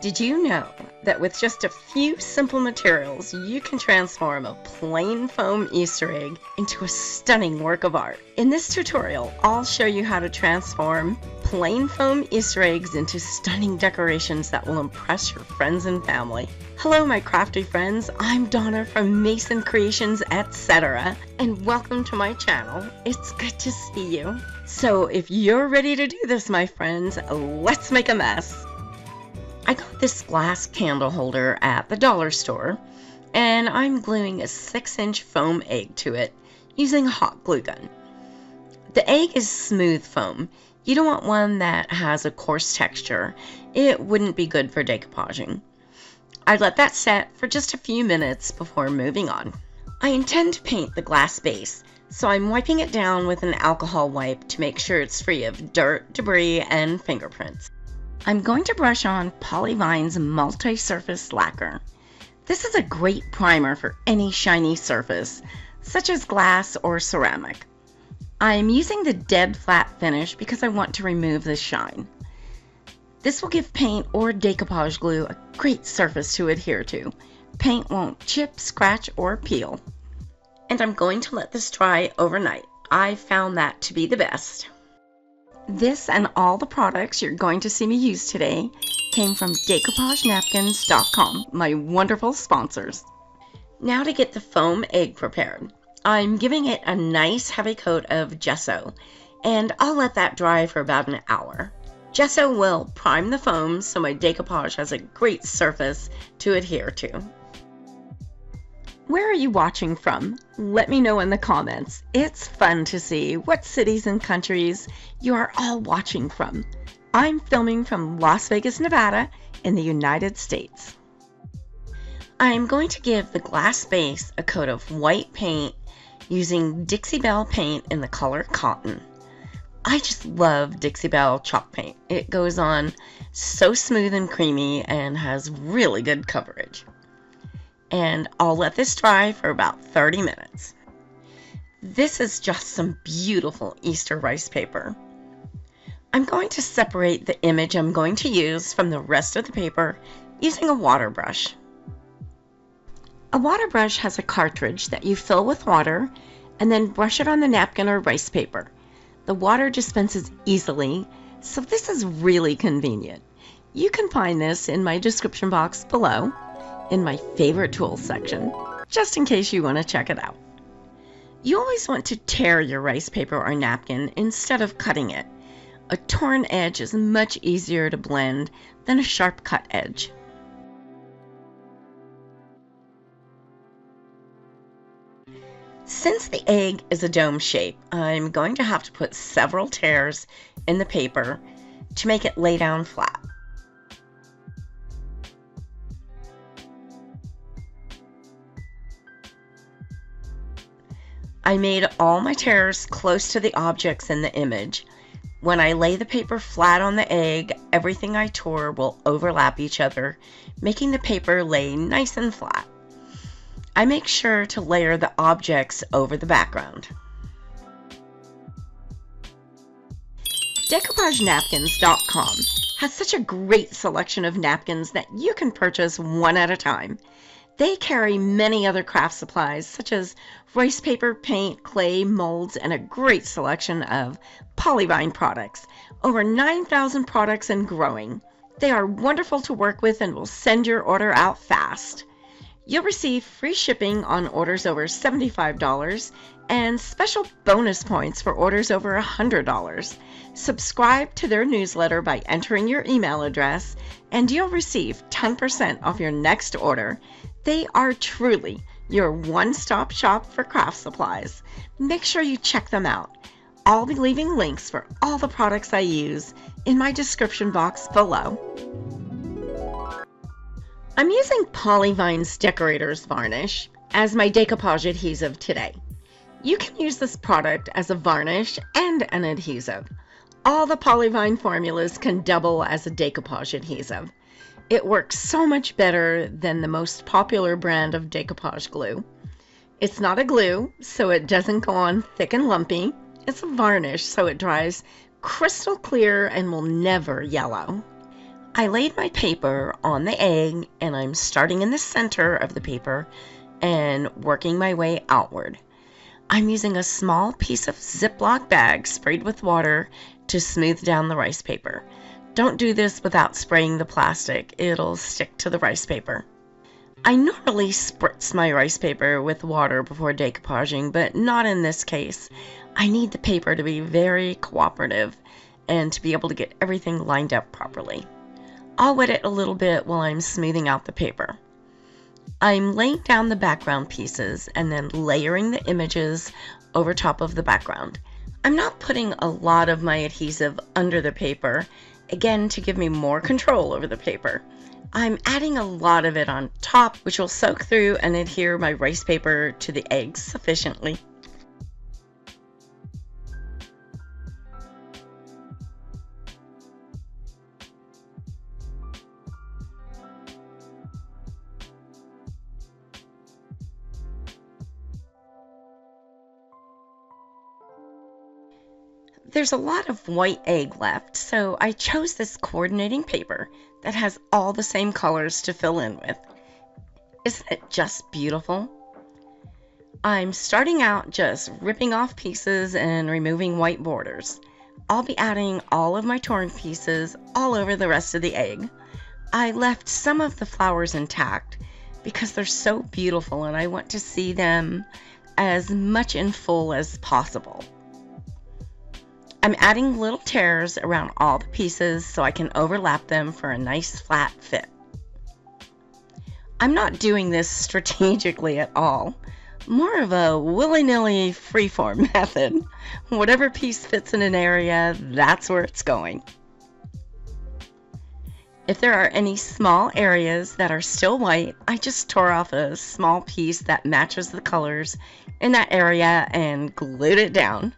Did you know that with just a few simple materials, you can transform a plain foam Easter egg into a stunning work of art? In this tutorial, I'll show you how to transform plain foam Easter eggs into stunning decorations that will impress your friends and family. Hello, my crafty friends. I'm Donna from Mason Creations, etc. and welcome to my channel. It's good to see you. So if you're ready to do this, my friends, let's make a mess. I got this glass candle holder at the dollar store, and I'm gluing a 6-inch foam egg to it using a hot glue gun. The egg is smooth foam. You don't want one that has a coarse texture. It wouldn't be good for decoupaging. I let that set for just a few minutes before moving on. I intend to paint the glass base, so I'm wiping it down with an alcohol wipe to make sure it's free of dirt, debris, and fingerprints. I'm going to brush on Polyvine's multi-surface lacquer. This is a great primer for any shiny surface, such as glass or ceramic. I'm using the dead flat finish because I want to remove the shine. This will give paint or decoupage glue a great surface to adhere to. Paint won't chip, scratch, or peel. And I'm going to let this dry overnight. I found that to be the best. This and all the products you're going to see me use today came from DecoupageNapkins.com, my wonderful sponsors. Now to get the foam egg prepared. I'm giving it a nice heavy coat of gesso, and I'll let that dry for about an hour. Gesso will prime the foam so my decoupage has a great surface to adhere to. Where are you watching from? Let me know in the comments. It's fun to see what cities and countries you are all watching from. I'm filming from Las Vegas, Nevada in the United States. I'm going to give the glass base a coat of white paint using Dixie Belle paint in the color Cotton. I just love Dixie Belle chalk paint. It goes on so smooth and creamy and has really good coverage. And I'll let this dry for about 30 minutes. This is just some beautiful Easter rice paper. I'm going to separate the image I'm going to use from the rest of the paper using a water brush. A water brush has a cartridge that you fill with water and then brush it on the napkin or rice paper. The water dispenses easily, so this is really convenient. You can find this in my description box below, in my favorite tools section, just in case you want to check it out. You always want to tear your rice paper or napkin instead of cutting it. A torn edge is much easier to blend than a sharp cut edge. Since the egg is a dome shape, I'm going to have to put several tears in the paper to make it lay down flat. I made all my tears close to the objects in the image. When I lay the paper flat on the egg, everything I tore will overlap each other, making the paper lay nice and flat. I make sure to layer the objects over the background. DecoupageNapkins.com has such a great selection of napkins that you can purchase one at a time. They carry many other craft supplies such as rice paper, paint, clay, molds, and a great selection of Polyvine products. Over 9,000 products and growing. They are wonderful to work with and will send your order out fast. You'll receive free shipping on orders over $75 and special bonus points for orders over $100. Subscribe to their newsletter by entering your email address and you'll receive 10% off your next order. They are truly your one-stop shop for craft supplies. Make sure you check them out. I'll be leaving links for all the products I use in my description box below. I'm using Polyvine's Decorator's Varnish as my decoupage adhesive today. You can use this product as a varnish and an adhesive. All the Polyvine formulas can double as a decoupage adhesive. It works so much better than the most popular brand of decoupage glue. It's not a glue, so it doesn't go on thick and lumpy. It's a varnish, so it dries crystal clear and will never yellow. I laid my paper on the egg, and I'm starting in the center of the paper and working my way outward. I'm using a small piece of Ziploc bag sprayed with water to smooth down the rice paper. Don't do this without spraying the plastic. It'll stick to the rice paper. I normally spritz my rice paper with water before decoupaging, but not in this case. I need the paper to be very cooperative and to be able to get everything lined up properly. I'll wet it a little bit while I'm smoothing out the paper. I'm laying down the background pieces and then layering the images over top of the background. I'm not putting a lot of my adhesive under the paper, again to give me more control over the paper. I'm adding a lot of it on top, which will soak through and adhere my rice paper to the eggs sufficiently. There's a lot of white egg left, so I chose this coordinating paper that has all the same colors to fill in with. Isn't it just beautiful? I'm starting out just ripping off pieces and removing white borders. I'll be adding all of my torn pieces all over the rest of the egg. I left some of the flowers intact because they're so beautiful and I want to see them as much in full as possible. I'm adding little tears around all the pieces so I can overlap them for a nice flat fit. I'm not doing this strategically at all. More of a willy-nilly freeform method. Whatever piece fits in an area, that's where it's going. If there are any small areas that are still white, I just tore off a small piece that matches the colors in that area and glued it down.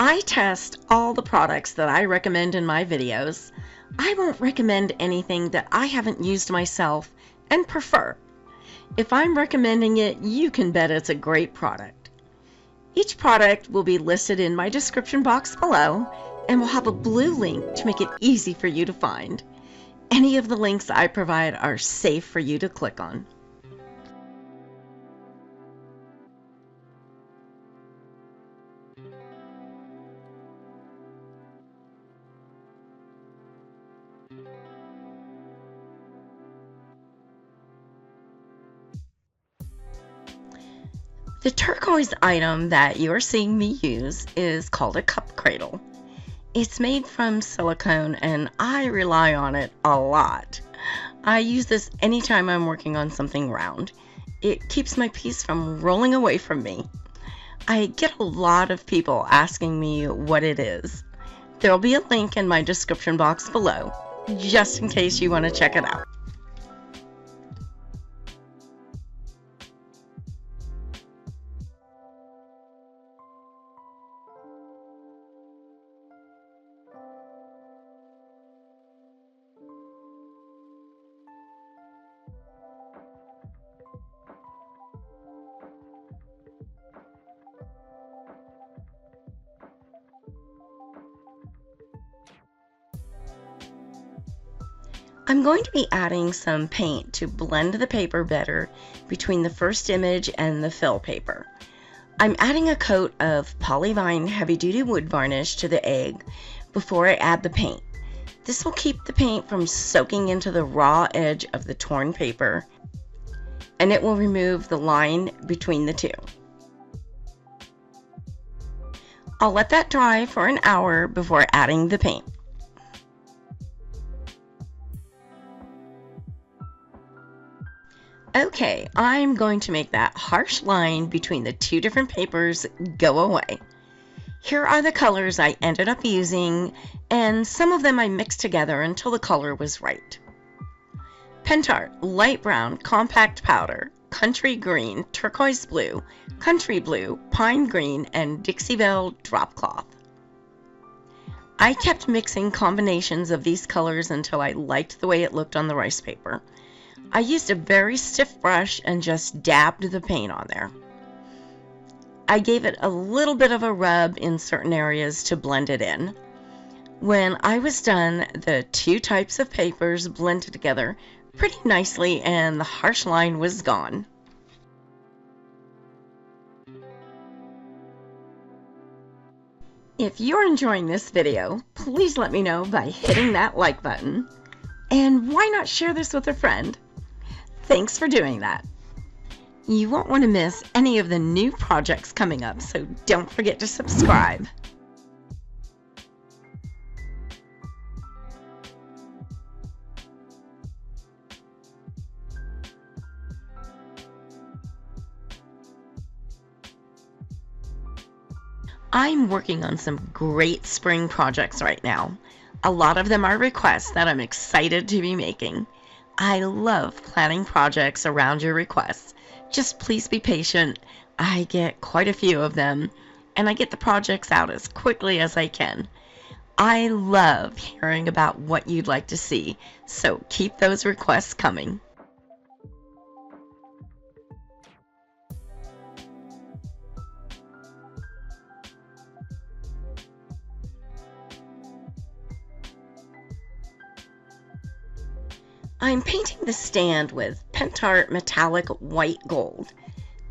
I test all the products that I recommend in my videos. I won't recommend anything that I haven't used myself and prefer. If I'm recommending it, you can bet it's a great product. Each product will be listed in my description box below and will have a blue link to make it easy for you to find. Any of the links I provide are safe for you to click on. The turquoise item that you're seeing me use is called a cup cradle. It's made from silicone and I rely on it a lot. I use this anytime I'm working on something round. It keeps my piece from rolling away from me. I get a lot of people asking me what it is. There'll be a link in my description box below, just in case you want to check it out. I'm going to be adding some paint to blend the paper better between the first image and the fill paper. I'm adding a coat of Polyvine Heavy Duty Wood Varnish to the egg before I add the paint. This will keep the paint from soaking into the raw edge of the torn paper, and it will remove the line between the two. I'll let that dry for an hour before adding the paint. Okay, I'm going to make that harsh line between the two different papers go away. Here are the colors I ended up using, and some of them I mixed together until the color was right. Pentart Light Brown Compact Powder, Country Green, Turquoise Blue, Country Blue, Pine Green, and Dixie Belle Drop Cloth. I kept mixing combinations of these colors until I liked the way it looked on the rice paper. I used a very stiff brush and just dabbed the paint on there. I gave it a little bit of a rub in certain areas to blend it in. When I was done, the two types of papers blended together pretty nicely and the harsh line was gone. If you're enjoying this video, please let me know by hitting that like button. And why not share this with a friend? Thanks for doing that. You won't want to miss any of the new projects coming up, so don't forget to subscribe. I'm working on some great spring projects right now. A lot of them are requests that I'm excited to be making. I love planning projects around your requests. Just please be patient. I get quite a few of them, and I get the projects out as quickly as I can. I love hearing about what you'd like to see, so keep those requests coming. I'm painting the stand with Pentart Metallic White Gold.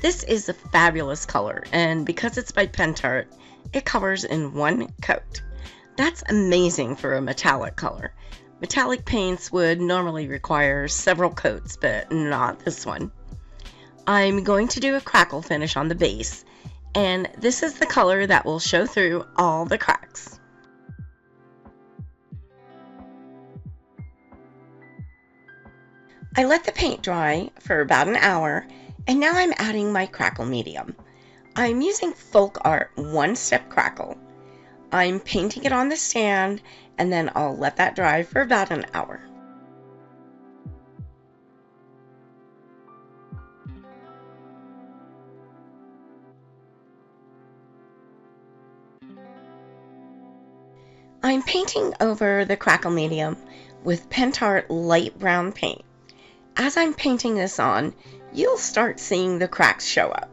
This is a fabulous color, and because it's by Pentart, it covers in one coat. That's amazing for a metallic color. Metallic paints would normally require several coats, but not this one. I'm going to do a crackle finish on the base, and this is the color that will show through all the cracks. I let the paint dry for about an hour, and now I'm adding my crackle medium. I'm using Folk Art one-step crackle. I'm painting it on the stand, and then I'll let that dry for about an hour. I'm painting over the crackle medium with Pentart light brown paint. As I'm painting this on, you'll start seeing the cracks show up.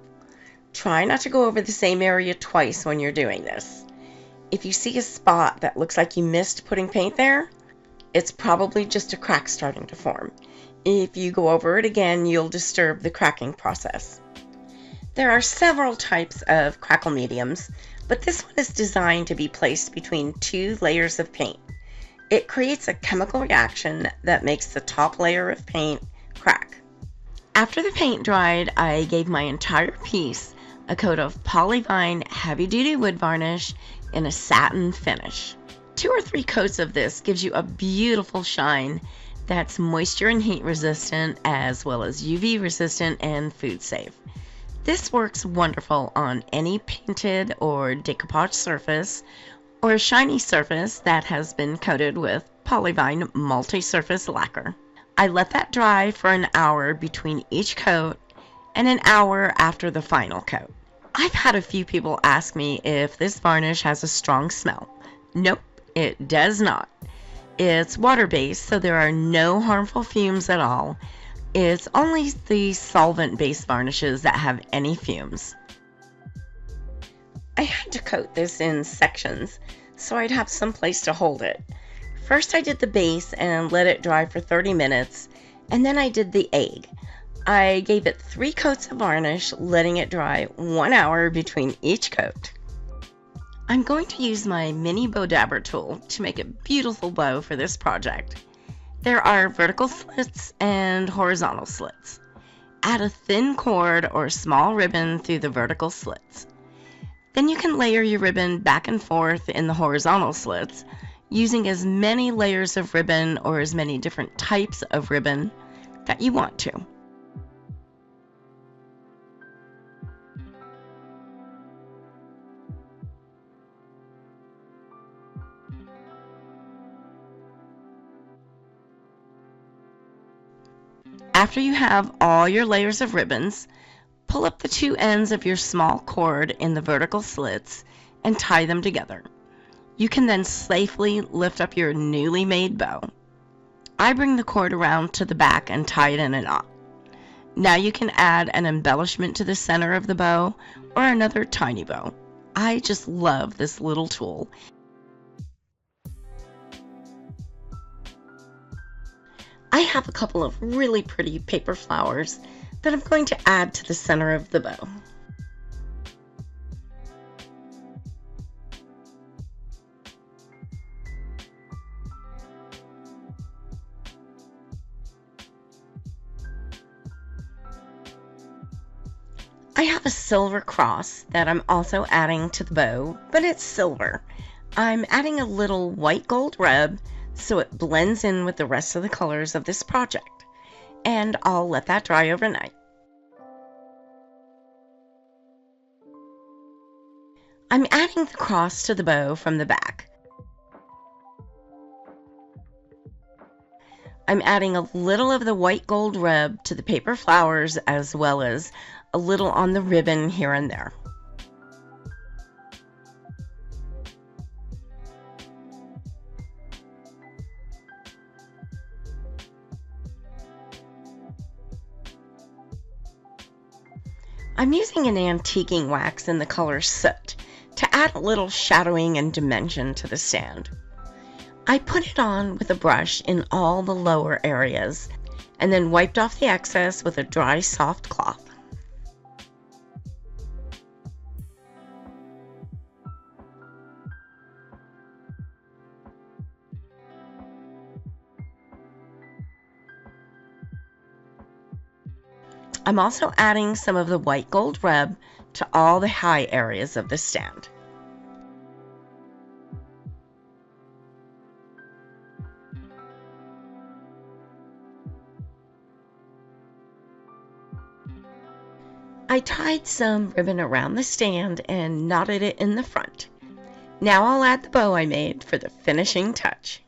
Try not to go over the same area twice when you're doing this. If you see a spot that looks like you missed putting paint there, it's probably just a crack starting to form. If you go over it again, you'll disturb the cracking process. There are several types of crackle mediums, but this one is designed to be placed between two layers of paint. It creates a chemical reaction that makes the top layer of paint crack. After the paint dried, I gave my entire piece a coat of Polyvine heavy-duty wood varnish in a satin finish. 2 or 3 coats of this gives you a beautiful shine that's moisture and heat resistant, as well as UV resistant and food safe. This works wonderful on any painted or decoupage surface, or a shiny surface that has been coated with Polyvine multi-surface lacquer. I let that dry for an hour between each coat and an hour after the final coat. I've had a few people ask me if this varnish has a strong smell. Nope, it does not. It's water-based, so there are no harmful fumes at all. It's only the solvent-based varnishes that have any fumes. I had to coat this in sections so I'd have some place to hold it. First I did the base and let it dry for 30 minutes, and then I did the egg. I gave it 3 coats of varnish, letting it dry 1 hour between each coat. I'm going to use my mini bow dabber tool to make a beautiful bow for this project. There are vertical slits and horizontal slits. Add a thin cord or small ribbon through the vertical slits. Then you can layer your ribbon back and forth in the horizontal slits, using as many layers of ribbon or as many different types of ribbon that you want to. After you have all your layers of ribbons, pull up the 2 ends of your small cord in the vertical slits and tie them together. You can then safely lift up your newly made bow. I bring the cord around to the back and tie it in a knot. Now you can add an embellishment to the center of the bow or another tiny bow. I just love this little tool. I have a couple of really pretty paper flowers that I'm going to add to the center of the bow. I have a silver cross that I'm also adding to the bow, but it's silver. I'm adding a little white gold rub so it blends in with the rest of the colors of this project, and I'll let that dry overnight. I'm adding the cross to the bow from the back. I'm adding a little of the white gold rub to the paper flowers as well as a little on the ribbon here and there. I'm using an antiquing wax in the color soot to add a little shadowing and dimension to the stand. I put it on with a brush in all the lower areas and then wiped off the excess with a dry, soft cloth. I'm also adding some of the white gold rub to all the high areas of the stand. I tied some ribbon around the stand and knotted it in the front. Now I'll add the bow I made for the finishing touch.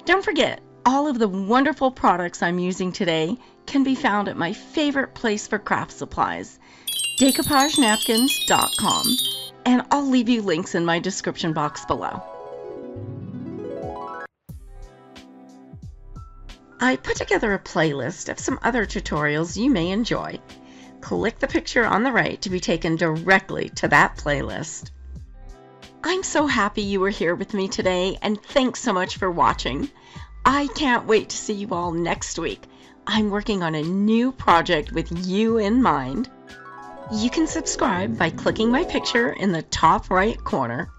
Don't forget, all of the wonderful products I'm using today can be found at my favorite place for craft supplies, decoupagenapkins.com, and I'll leave you links in my description box below. I put together a playlist of some other tutorials you may enjoy. Click the picture on the right to be taken directly to that playlist. I'm so happy you were here with me today, and thanks so much for watching. I can't wait to see you all next week. I'm working on a new project with you in mind. You can subscribe by clicking my picture in the top right corner.